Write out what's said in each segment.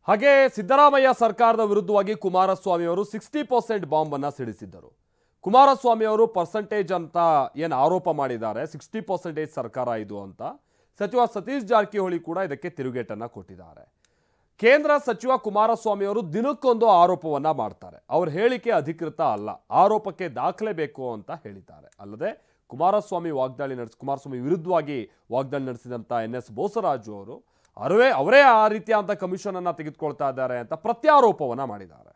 ಹಾಗೆ ಸಿದ್ದರಾಮಯ್ಯ ಸರ್ಕಾರದ ವಿರುದ್ಧವಾಗಿ ಕುಮಾರಸ್ವಾಮಿ ಅವರು 60% ಬಾಂಬ್ ಅನ್ನು ಸಿಡಿಸಿದ್ದರು. ಕುಮಾರಸ್ವಾಮಿ ಅವರು ಪರ್ಸೆಂಟೇಜ್ ಅಂತ ಏನು ಆರೋಪ ಮಾಡಿದ್ದಾರೆ, 60% ಸರ್ಕಾರ ಇದು ಅಂತ. ಸಚಿವ ಸತೀಶ್ ಜಾರಕಿಹೊಳಿ ಕೂಡ ಇದಕ್ಕೆ ತಿರುಗೇಟನ್ನು ಕೊಟ್ಟಿದ್ದಾರೆ. ಕೇಂದ್ರ ಸಚಿವ ಕುಮಾರಸ್ವಾಮಿ ಅವರು ದಿನಕ್ಕೊಂದು ಆರೋಪವನ್ನ ಮಾಡ್ತಾರೆ. ಅವ್ರ ಹೇಳಿಕೆ ಅಧಿಕೃತ ಅಲ್ಲ, ಆರೋಪಕ್ಕೆ ದಾಖಲೆ ಬೇಕು ಅಂತ ಹೇಳಿದ್ದಾರೆ. ಅಲ್ಲದೆ ಕುಮಾರಸ್ವಾಮಿ ವಿರುದ್ಧವಾಗಿ ವಾಗ್ದಾಳಿ ನಡೆಸಿದಂತ NS ಬೋಸರಾಜು ಅವರು ಅವರೇ ಆ ರೀತಿಯಾದಂಥ ಕಮಿಷನ್ ಅನ್ನ ತೆಗೆದುಕೊಳ್ತಾ ಇದ್ದಾರೆ ಅಂತ ಪ್ರತ್ಯಾರೋಪವನ್ನ ಮಾಡಿದ್ದಾರೆ.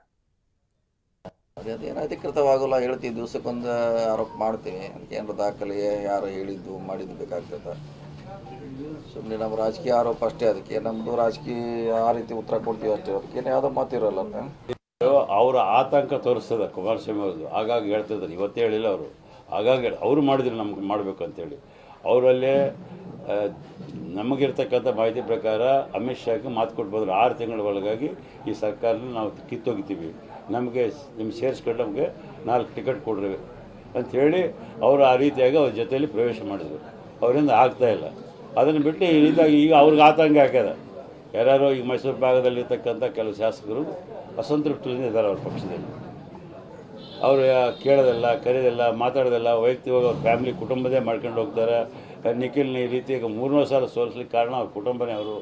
ಅದೇನು ಅಧಿಕೃತವಾಗಲ್ಲ, ಹೇಳ್ತೀವಿ, ದಿವಸಕ್ಕೊಂದು ಆರೋಪ ಮಾಡ್ತೀವಿ. ಏನಾರ ದಾಖಲೆ ಯಾರು ಹೇಳಿದ್ದು ಮಾಡಿದ್ದು ಬೇಕಾಗ್ತದೆ. ಸುಮ್ಮನೆ ನಮ್ಮ ರಾಜಕೀಯ ಆರೋಪ ಅಷ್ಟೇ, ಅದಕ್ಕೆ ನಮ್ಮದು ರಾಜಕೀಯ ಆ ರೀತಿ ಉತ್ತರ ಕೊಡ್ತೀವಿ ಅಷ್ಟೇ, ಅದಕ್ಕೇನು ಯಾವುದೋ ಮಾತಿರಲ್ಲ. ಅವರ ಆತಂಕ ತೋರಿಸ್ತದೆ ಕುಮಾರಸ್ವಾಮಿ ಅವ್ರದ್ದು. ಹಾಗಾಗಿ ಹೇಳ್ತಿದ್ದಾರೆ, ಇವತ್ತೇ ಹೇಳಿಲ್ಲ ಅವರು, ಹಾಗಾಗಿ ಅವರು ಮಾಡಿದ್ರು ನಮ್ಗೆ ಮಾಡಬೇಕು ಅಂತೇಳಿ. ಅವರಲ್ಲೇ ನಮಗಿರ್ತಕ್ಕಂಥ ಮಾಹಿತಿ ಪ್ರಕಾರ ಅಮಿತ್ ಶಾಗೆ ಮಾತು ಕೊಟ್ಬೋದ್ರೆ 6 ತಿಂಗಳ ಒಳಗಾಗಿ ಈ ಸರ್ಕಾರನ ನಾವು ಕಿತ್ತೋಗಿತೀವಿ, ನಮಗೆ ಸೇರಿಸ್ಕೊಂಡು ನಮಗೆ 4 ಟಿಕೆಟ್ ಕೊಡ್ರಿ ಅಂಥೇಳಿ ಅವರು ಆ ರೀತಿಯಾಗಿ ಅವ್ರ ಜೊತೆಯಲ್ಲಿ ಪ್ರವೇಶ ಮಾಡಿದರು. ಅವರಿಂದ ಆಗ್ತಾಯಿಲ್ಲ. ಅದನ್ನು ಬಿಟ್ಟು ಈ ರೀತಿಯಾಗಿ ಈಗ ಅವ್ರಿಗೆ ಆತಂಕ ಹಾಕ್ಯದ. ಯಾರ್ಯಾರೋ ಈಗ ಮೈಸೂರು ಭಾಗದಲ್ಲಿರ್ತಕ್ಕಂಥ ಕೆಲವು ಶಾಸಕರು ಅಸಂತೃಪ್ತಿಯಿಂದ ಇದ್ದಾರೆ ಅವ್ರ ಪಕ್ಷದಲ್ಲಿ. ಅವರು ಕೇಳೋದಿಲ್ಲ, ಕರೆಯೋದಿಲ್ಲ, ಮಾತಾಡೋದಿಲ್ಲ, ವೈಯಕ್ತಿಕವಾಗಿ ಅವ್ರ ಫ್ಯಾಮಿಲಿ ಕುಟುಂಬದೇ ಮಾಡ್ಕೊಂಡು ಹೋಗ್ತಾರೆ. ನಿಖಿಲ್ನ ಈ ರೀತಿ ಈಗ 3 ಸಲ ಸೋಲಿಸ್ಲಿಕ್ಕೆ ಕಾರಣ ಅವ್ರ ಕುಟುಂಬನೇ ಅವರು.